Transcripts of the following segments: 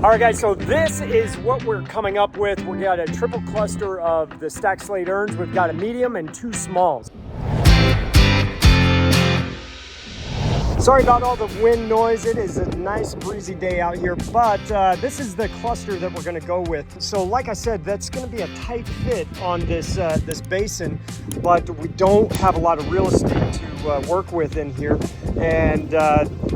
All right, guys, so this is what we're coming up with. We got a triple cluster of the stacked slate urns. We've got a medium and 2 smalls. Sorry about all the wind noise. It is a nice breezy day out here, but this is the cluster that we're gonna go with. So like I said, that's gonna be a tight fit on this, this basin, but we don't have a lot of real estate to work with in here. And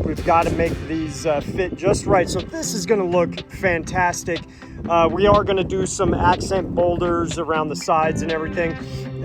we've got to make these fit just right. So this is gonna look fantastic. We are gonna do some accent boulders around the sides and everything.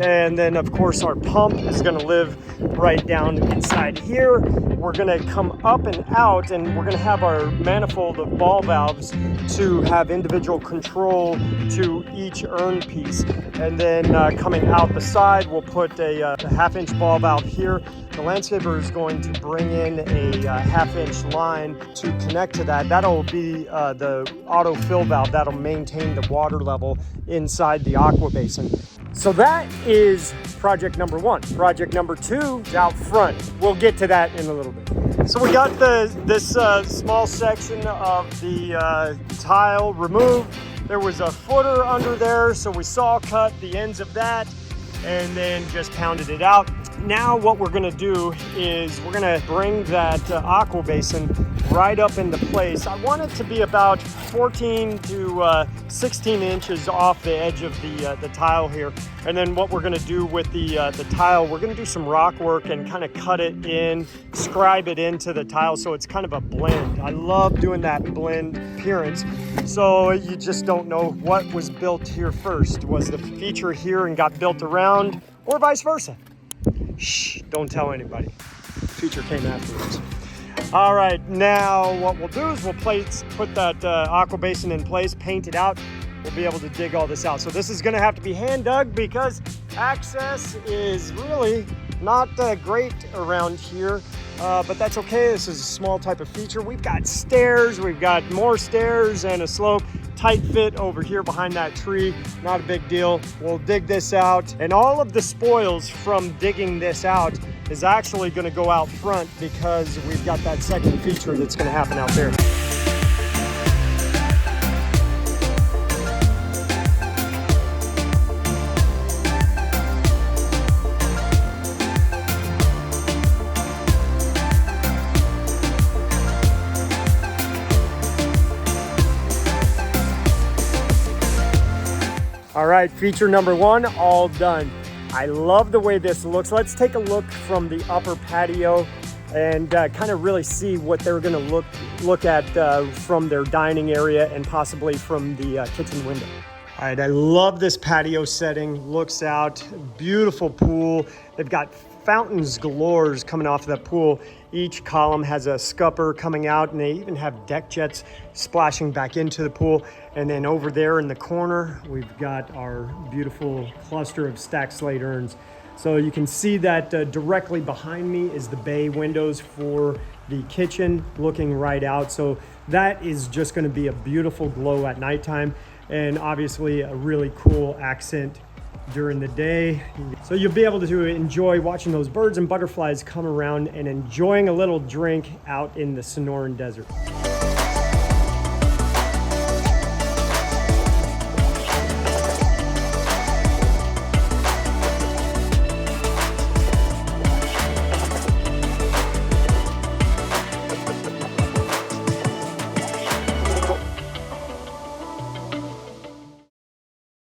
And then of course our pump is gonna live right down inside here. We're gonna come up and out, and we're gonna have our manifold of ball valves to have individual control to each urn piece. And then coming out the side, we'll put a 1/2-inch ball valve here. The landscaper is going to bring in a 1/2-inch line to connect to that. That'll be the auto fill valve that'll maintain the water level inside the aqua basin. So that is project number 1. Project number 2 is out front. We'll get to that in a little bit. So we got this small section of the tile removed. There was a footer under there, so we saw cut the ends of that and then just pounded it out. Now what we're gonna do is we're gonna bring that aqua basin right up into place. I want it to be about 14 to 16 inches off the edge of the tile here. And then what we're gonna do with the tile, we're gonna do some rock work and kind of cut it in, scribe it into the tile so it's kind of a blend. I love doing that blend appearance. So you just don't know what was built here first. Was the feature here and got built around, or vice versa? Shh, don't tell anybody. Feature came afterwards. All right, now what we'll do is we'll put that aqua basin in place, paint it out. We'll be able to dig all this out. So this is gonna have to be hand dug because access is really not great around here, but that's okay. This is a small type of feature. We've got stairs, we've got more stairs and a slope. Tight fit over here behind that tree, not a big deal. We'll dig this out, and all of the spoils from digging this out is actually gonna go out front because we've got that second feature that's gonna happen out there. All right, feature number 1, all done. I love the way this looks. Let's take a look from the upper patio and kind of really see what they're gonna look at from their dining area and possibly from the kitchen window. All right, I love this patio setting. Looks out, beautiful pool. They've got fountains galore coming off of that pool. Each column has a scupper coming out, and they even have deck jets splashing back into the pool. And then over there in the corner, we've got our beautiful cluster of stacked slate urns. So you can see that directly behind me is the bay windows for the kitchen looking right out. So that is just gonna be a beautiful glow at nighttime, and obviously a really cool accent during the day. So you'll be able to enjoy watching those birds and butterflies come around and enjoying a little drink out in the Sonoran Desert.